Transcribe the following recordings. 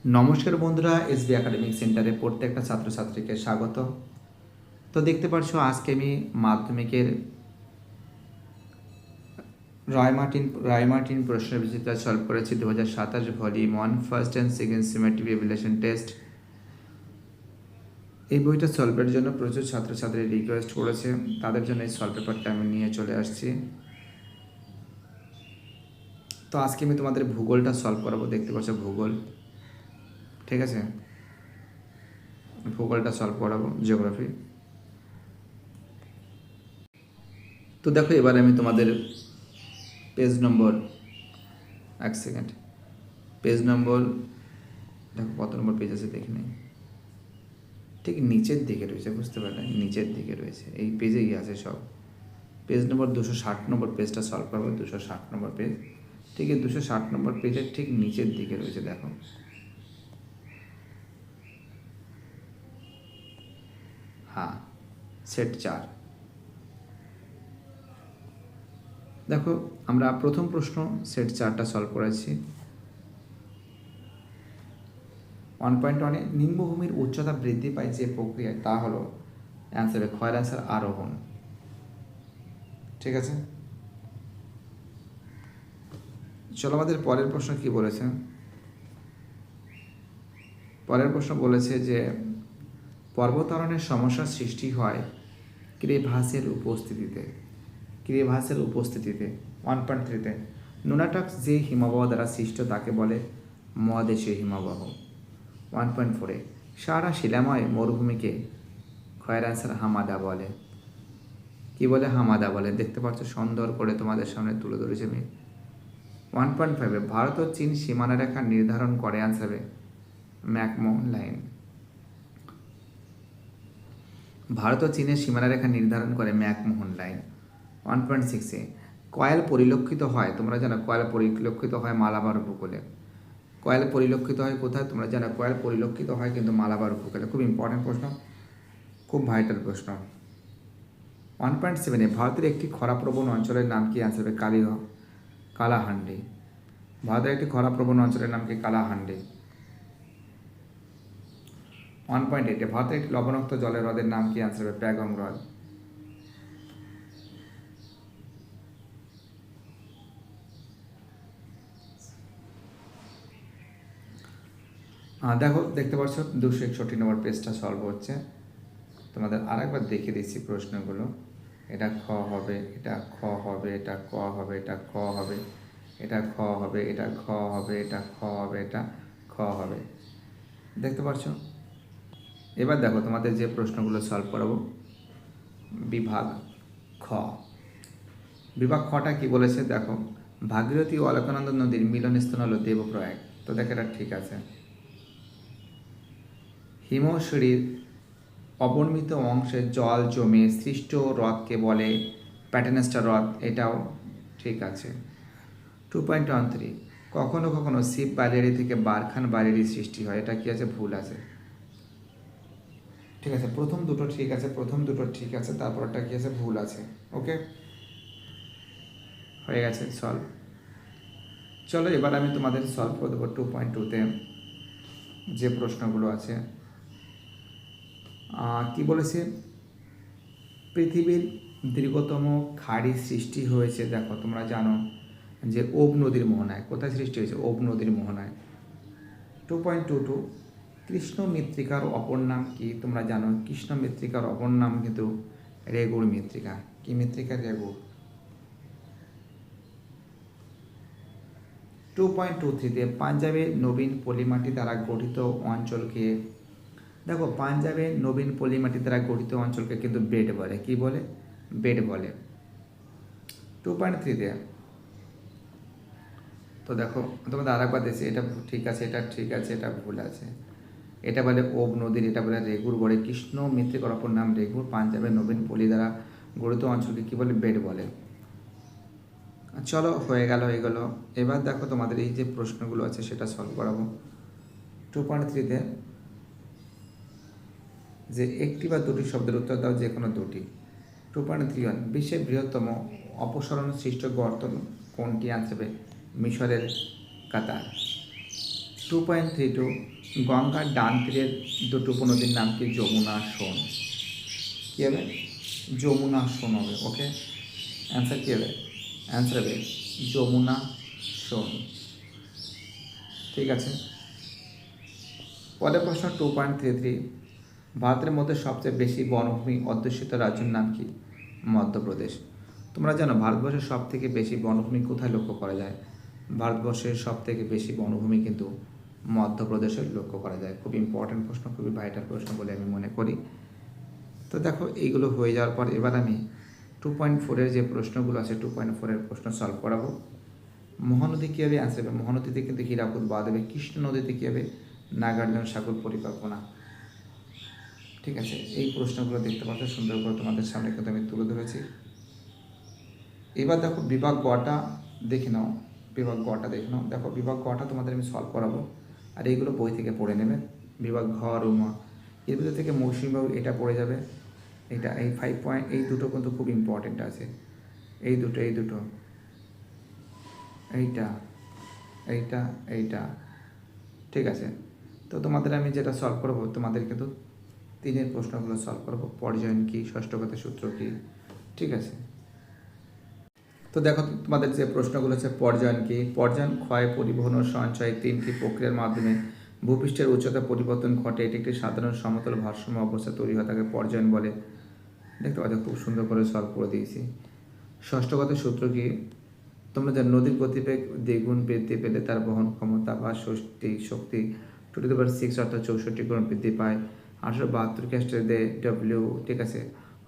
নমস্কার বন্ধুরা, SB academic সেন্টারে প্রত্যেকটা ছাত্রছাত্রীকে স্বাগত। তো দেখতে পাচ্ছ আজকে আমি মাধ্যমিকের রায় মার্টিন প্রশ্ন বিচিত্রা সলভ করেছি 2027 volume 1 first and second symmetric revelation test. এই বইটা সলভের জন্য প্রচুর ছাত্রছাত্রী রিকোয়েস্ট করেছে, তাদের জন্য এই সলভ পেপারটা আমি নিয়ে চলে আসছি। তো আজকে আমি তোমাদের ভূগোলটা সলভ করাবো। দেখতে পাচ্ছ ভূগোল, ঠিক আছে, ভূগোলটা সলভ করাবো, জিওগ্রাফি। তো দেখো এবার আমি তোমাদের পেজ নম্বর, এক সেকেন্ড, পেজ নম্বর দেখো কত নম্বর পেজ আছে দেখে নেই, ঠিক নিচের দিকে রয়েছে, বুঝতে পারলেন, নিচের দিকে রয়েছে, এই পেজেই আছে সব। পেজ নম্বর 260 নম্বর পেজটা সলভ করবো, 260 নম্বর পেজ, ঠিক আছে, 260 নম্বর পেজের ঠিক নিচের দিকে রয়েছে, দেখো। হ্যাঁ, সেট 4। দেখো আমরা প্রথম প্রশ্ন সেট 4টা সলভ করেছি। 1.1-এ নিম্নভূমির উচ্চতা বৃদ্ধি পায় যে প্রক্রিয়ায়, তা হলো অ্যান্সার, ক্ষয়ের অ্যান্সার আরোহণ, ঠিক আছে। চলো আমাদের পরের প্রশ্ন কি বলেছে। পরের প্রশ্ন বলেছে যে পর্বতারোহণের সমস্যার সৃষ্টি হয় ক্রেভাসের উপস্থিতিতে। 1.3-তে নুনাটক্স যে হিমবাহ দ্বারা সৃষ্ট তাকে বলে মহাদেশীয় হিমবাহ। 1.4-এ সারা শিলাময় মরুভূমিকে ক্ষয়ের অ্যান্সার হামাদা বলে। কি বলে? হামাদা বলে। দেখতে পাচ্ছ সুন্দর করে তোমাদের সামনে তুলে ধরেছি আমি। 1.5-এ ভারত ও চীন সীমানা রেখা নির্ধারণ করে, অ্যান্সার ম্যাকমোহন লাইন। ভারত ও চীনের সীমানা রেখা নির্ধারণ করে ম্যাকমোহন লাইন। 1.6-এ কয়েল পরিলক্ষিত হয়, তোমরা জানো কয়েল পরিলক্ষিত হয় মালাবার উপকূলে। কয়েল পরিলক্ষিত হয় কোথায়? তোমরা জানো কয়েল পরিলক্ষিত হয় কিন্তু মালাবার উপকূলে। খুব ইম্পর্টেন্ট প্রশ্ন, খুব ভাইটাল প্রশ্ন। 1.7-এ ভারতের একটি খরাপ্রবণ অঞ্চলের নাম কি? অ্যান্সার হবে কালাহান্ডি। ভারতের একটি খরাপ্রবণ অঞ্চলের নাম কি? কালাহান্ডি। 1.8-এ ভারতের একটি লবণাক্ত জলের হ্রদের নাম কি? অ্যান্সার হবে প্যাগং হ্রদ। দেখো, দেখতে পাচ্ছ 261 নম্বর পেজটা সলভ হচ্ছে। তোমাদের আরেকবার দেখিয়ে দিচ্ছি প্রশ্নগুলো। এটা খ হবে, এটা খ হবে, এটা ক হবে, এটা খ হবে, এটা খ হবে, এটা খ হবে, এটা খ হবে, এটা খ হবে, দেখতে পাচ্ছ। এবার দেখো তোমাদের যে প্রশ্নগুলো সলভ করাবো। বিভাগ খ। বিভাগ খটা কি বলেছে দেখো, ভাগীরথী ও অলকানন্দা নদীর মিলনস্থান হলো দেবপ্রয়াগ। তো দেখো এটা ঠিক আছে। হিমশরীর অবর্মিত অংশে জল জমে সৃষ্ট হ্রদকে বলে প্যাটার্নেস্টা হ্রদ, এটাও ঠিক আছে। 2.13 কখনো কখনো শিব বালিয়াড়ি থেকে বারখান বালিয়াড়ি সৃষ্টি হয়, এটা কি আছে? ভুল আছে, ঠিক আছে। প্রথম দুটো ঠিক আছে, প্রথম দুটো ঠিক আছে, তারপরটা কি আছে? ভুল আছে। ওকে, হয়ে গেছে সলভ। চলো এবার আমি তোমাদের সলভ করে দেবো 2.2-তে যে প্রশ্নগুলো আছে। কি বলেছে? পৃথিবীর দীর্ঘতম খাড়ি সৃষ্টি হয়েছে, দেখো তোমরা জানো যে ওব নদীর মোহনায়। কোথায় সৃষ্টি হয়েছে? ওব নদীর মোহনায়। 2.22 কৃষ্ণ মৃত্তিকার অপর নাম কি? তোমরা জানো কৃষ্ণ মৃত্তিকার অপর নাম কিন্তু রেগুড় মৃত্তিকা। কি মৃত্তিকা? রেগুড়। 2.23-তে পাঞ্জাবে নবীন পলিমাটি দ্বারা গঠিত অঞ্চলকে, দেখো পাঞ্জাবে নবীন পলিমাটি দ্বারা গঠিত অঞ্চলকে কিন্তু বেড বলে। কি বলে? বেড বলে। 2.3-তে তো দেখো তোমাদের আরেকবার দিয়েছি, এটা ঠিক আছে, এটা ঠিক আছে, এটা ভুল আছে। এটা বলে ওব নদীর, এটা বলে রেগুড় বলে। কৃষ্ণ মৃত্তিকার অপর নাম রেগুড়। পাঞ্জাবে নবীন পলি দ্বারা গঠিত অঞ্চলকে কী বলে? বেড বলে। চলো হয়ে গেল এগুলো। এবার দেখো তোমাদের এই যে প্রশ্নগুলো আছে সেটা সলভ করাবো। 2.3-তে যে একটি বা দুটি শব্দের উত্তর দাও, যে কোনো দুটি। 2.31 বিশ্বের বৃহত্তম অপসরণ সৃষ্ট গর্ত কোনটি? আনসার মিশরের কাতার। 2.32 গঙ্গার ডান তীরের দুটো নদীর নাম কি? যমুনা, সোন। কী হবে? যমুনা, সোন হবে। ওকে, অ্যান্সার কী হবে? অ্যান্সার হবে যমুনা, সোন। ঠিক আছে, পরের প্রশ্ন 2.33 ভারতের মধ্যে সবচেয়ে বেশি বনভূমি অধ্যুষিত রাজ্যের নাম কি? মধ্যপ্রদেশ। তোমরা জানো ভারতবর্ষের সব থেকে বেশি বনভূমি কোথায় লক্ষ্য করা যায়? ভারতবর্ষের সব থেকে বেশি বনভূমি কিন্তু মধ্যপ্রদেশে লক্ষ্য করা যায়। খুব ইম্পর্ট্যান্ট প্রশ্ন, খুবই ভাইটাল প্রশ্ন বলে আমি মনে করি। তো দেখো, এইগুলো হয়ে যাওয়ার পর এবার আমি 2.4 যে প্রশ্নগুলো আছে 2.4 প্রশ্ন সলভ করাবো। মহানদী কী হবে? অ্যান্সার হবে মহানদীতে কিন্তু হীরাকুদ বাঁধ হবে। কৃষ্ণ নদীতে কী হবে? নাগার্জুন সাগর পরিকল্পনা। ঠিক আছে, এই প্রশ্নগুলো দেখতে পাচ্ছ সুন্দর করে তোমাদের সামনে কিন্তু আমি তুলে ধরেছি। এবার দেখো বিভাগ গটা দেখে নাও, বিভাগ গটা দেখে নাও। দেখো বিভাগ গটা তোমাদের আমি সলভ করাবো, আর এইগুলো বই থেকে পড়ে নেবে। বিভাগ ঘ রুমা, এর ভিতর থেকে মৌসুমীবাবু এটা পড়ে যাবে। এটা এই 5 পয়েন্ট, এই দুটো কিন্তু খুব ইম্পর্টেন্ট আছে। এই দুটো এইটা এইটা এইটা। ঠিক আছে, তো তোমাদের আমি যেটা সলভ করবো, তোমাদের কিন্তু 3 প্রশ্নগুলো সলভ করবো। পর্যায়ন কী, ষষ্ঠগত সূত্র কী। ঠিক আছে, তো দেখো তোমাদের যে প্রশ্নগুলো হচ্ছে পর্যায়ন কী। পর্যায়ন ক্ষয়, পরিবহন ও সঞ্চয় 3টি প্রক্রিয়ার মাধ্যমে ভূপৃষ্ঠের উচ্চতা পরিবর্তন ঘটে। এটি একটি সাধারণ সমতল ভারসাম্য অবস্থা তৈরি হয়, তাকে পর্যায়ন বলে। দেখতে পাচ্ছ খুব সুন্দর করে সলভ করে দিয়েছি। ষষ্ঠগত সূত্র কি? তোমরা যে নদীর গতিবেগ দ্বিগুণ বৃদ্ধি পেলে তার বহন ক্ষমতা বা শক্তি 2⁶ অর্থাৎ 64 গুণ বৃদ্ধি পায়। 1872 খ্রিস্টাব্দে ডব্লিউ, ঠিক আছে,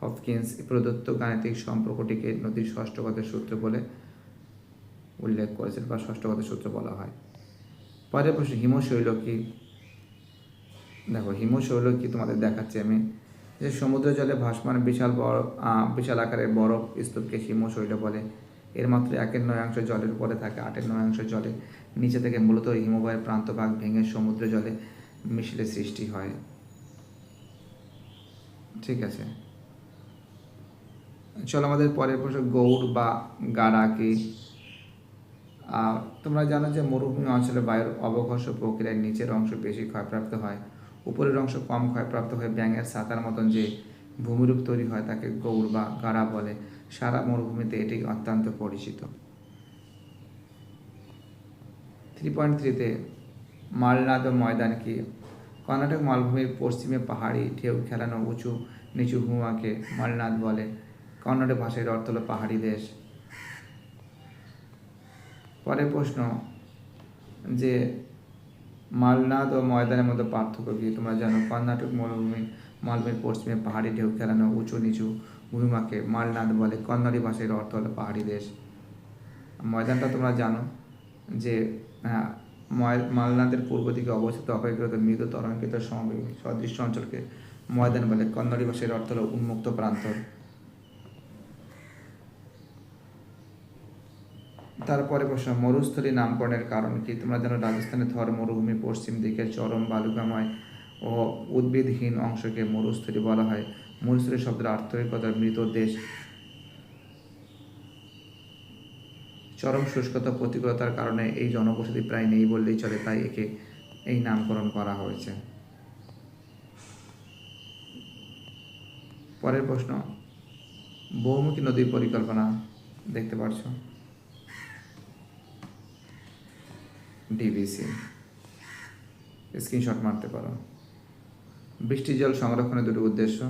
হপকিন্স প্রদত্ত গাণিতিক সম্পর্কটিকে নদীর ষষ্ঠগত সূত্র বলে উল্লেখ করেছেন বা ষষ্ঠগত সূত্র বলা হয়। পরের প্রশ্ন হিমশৈল কি? দেখো হিমশৈল কি তোমাদের দেখাচ্ছি আমি, যে সমুদ্র জলে ভাসমান বিশাল আকারের বরফ স্তূপকে হিমশৈল বলে। এর মাত্র 1/9 জলের উপরে থাকে, 8/9 জলে নিচে থেকে। মূলত হিমবাহের প্রান্তভাগ ভেঙে সমুদ্র জলে মিশলে সৃষ্টি হয়। ঠিক আছে, চলো আমাদের পরের প্রশ্ন গৌড় বা গাড়া কি? তোমরা জানো যে মরুভূমি অঞ্চলে বায়ুর অবঘর্ষ প্রক্রিয়ায় নিচের অংশ বেশি ক্ষয়প্রাপ্ত হয়, উপরের অংশ কম ক্ষয়প্রাপ্ত হয়ে ব্যাঙের ছাতার মতন যে ভূমিরূপ তৈরি হয় তাকে গৌড় বা গাড়া বলে। সারা মরুভূমিতে এটি অত্যন্ত পরিচিত। 3.3 মালনাদ ময়দান কি? কর্ণাটক মালভূমির পশ্চিমে পাহাড়ি ঢেউ খেলানো উঁচু নিচু ভূমাকে মালনাদ বলে। কর্ণাটক ভাষার অর্থ হলো পাহাড়ি দেশ। পরের প্রশ্ন যে মালনাদ ও ময়দানের মধ্যে পার্থক্য কি? তোমরা জানো কর্ণাটক মালভূমির পশ্চিমে পাহাড়ি ঢেউ খেলানো উঁচু নিচু ভূমিমাকে মালনাদ বলে। কন্নড়ি ভাষার অর্থ হলো পাহাড়ি দেশ। ময়দানটা তোমরা জানো যে মালনাদের পূর্ব দিকে অবস্থিত অপেক্ষাকৃত মৃদু তরঙ্গিত সদৃশ্য অঞ্চলকে ময়দান বলে। কন্নড়ি ভাষার অর্থ হলো উন্মুক্ত প্রান্তর। তারপরে প্রশ্ন মরুস্থলী নামকরণের কারণ কি? তোমরা জানো রাজস্থানের থর মরুভূমি পশ্চিম দিকের চরম বালুকাময় ও উদ্ভিদহীন অংশকে মরুস্থলী বলা হয়। মরুস্থলী শব্দের আর্থিকতা মৃত দেশ। চরম শুষ্কতা প্রতিকূলতার কারণে এই জনবসতি প্রায় নেই বললেই চলে, তাই একে এই নামকরণ করা হয়েছে। পরের প্রশ্ন বহুমুখী নদীর পরিকল্পনা দেখতে পাচ্ছ, ডিবিসি, স্ক্রিনশট মারতে পারো। বৃষ্টির জল সংরক্ষণের দুটো উদ্দেশ্য।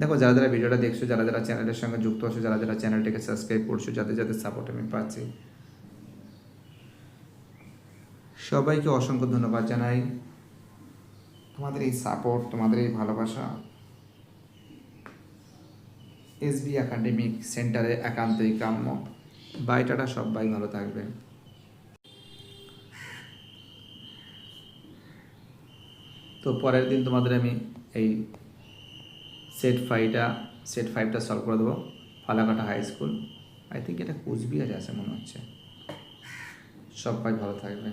দেখো যারা যারা ভিডিওটা দেখছো, যারা যারা চ্যানেলের সঙ্গে যুক্ত আছো, যারা যারা চ্যানেলটাকে সাবস্ক্রাইব করছো, যাদের যাদের সাপোর্ট আমি পাচ্ছি, সবাইকে অসংখ্য ধন্যবাদ জানাই। তোমাদের এই সাপোর্ট, তোমাদের এই ভালোবাসা এসবি একাডেমিক সেন্টারে একান্তই কাম্য। বাইটাটা সবাই ভালো থাকবে। তো পরের দিন তোমাদের আমি এই সেট 5টা সলভ করে দেবো। Falakata high school, I think এটা কুচবিহারে আছে মনে হচ্ছে। সবাই ভালো থাকবে।